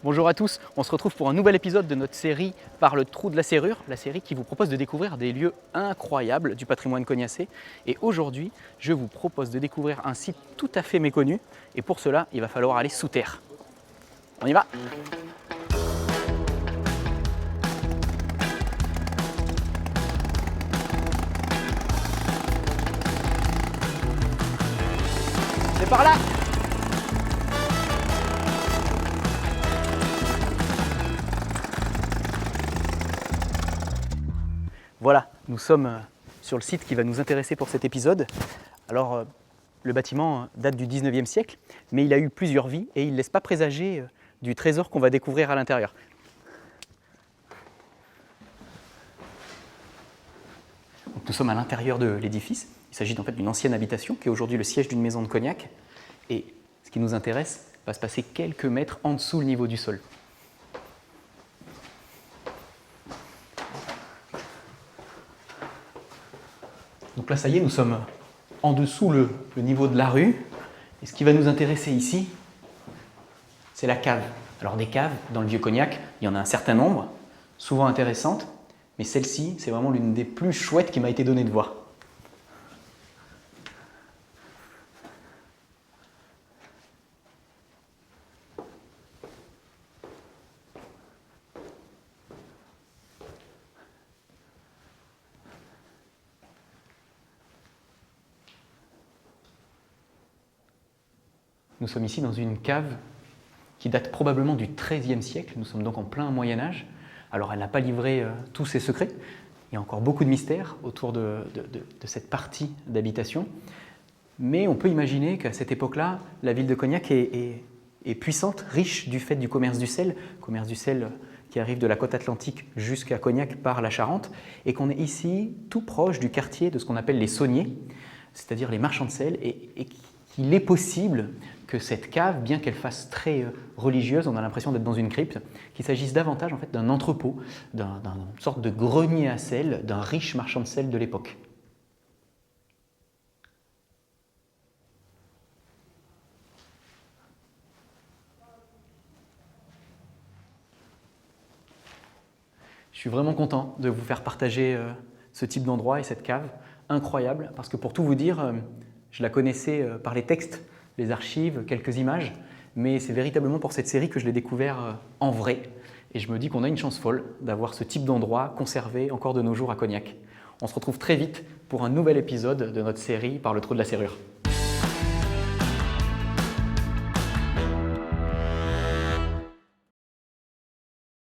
Bonjour à tous, on se retrouve pour un nouvel épisode de notre série Par le trou de la serrure, la série qui vous propose de découvrir des lieux incroyables du patrimoine cognaçais. Et aujourd'hui, je vous propose de découvrir un site tout à fait méconnu. Et pour cela, il va falloir aller sous terre. On y va! C'est par là! Voilà, nous sommes sur le site qui va nous intéresser pour cet épisode. Alors, le bâtiment date du 19e siècle, mais il a eu plusieurs vies et il ne laisse pas présager du trésor qu'on va découvrir à l'intérieur. Nous sommes à l'intérieur de l'édifice. Il s'agit en fait d'une ancienne habitation qui est aujourd'hui le siège d'une maison de Cognac. Et ce qui nous intéresse va se passer quelques mètres en dessous le niveau du sol. Donc là, ça y est, nous sommes en dessous le niveau de la rue. Et ce qui va nous intéresser ici, c'est la cave. Alors des caves, dans le vieux Cognac, il y en a un certain nombre, souvent intéressantes, mais celle-ci, c'est vraiment l'une des plus chouettes qui m'a été donnée de voir. Nous sommes ici dans une cave qui date probablement du XIIIe siècle. Nous sommes donc en plein Moyen-Âge. Alors, elle n'a pas livré tous ses secrets. Il y a encore beaucoup de mystères autour de cette partie d'habitation. Mais on peut imaginer qu'à cette époque-là, la ville de Cognac est puissante, riche du fait du commerce du sel qui arrive de la côte atlantique jusqu'à Cognac par la Charente, et qu'on est ici tout proche du quartier de ce qu'on appelle les sauniers, c'est-à-dire les marchands de sel, et qu'il est possible que cette cave, bien qu'elle fasse très religieuse, on a l'impression d'être dans une crypte, qu'il s'agisse davantage en fait d'un entrepôt, d'une sorte de grenier à sel, d'un riche marchand de sel de l'époque. Je suis vraiment content de vous faire partager ce type d'endroit et cette cave incroyable, parce que pour tout vous dire, je la connaissais par les textes, les archives, quelques images, mais c'est véritablement pour cette série que je l'ai découvert en vrai. Et je me dis qu'on a une chance folle d'avoir ce type d'endroit conservé encore de nos jours à Cognac. On se retrouve très vite pour un nouvel épisode de notre série Par le trou de la serrure.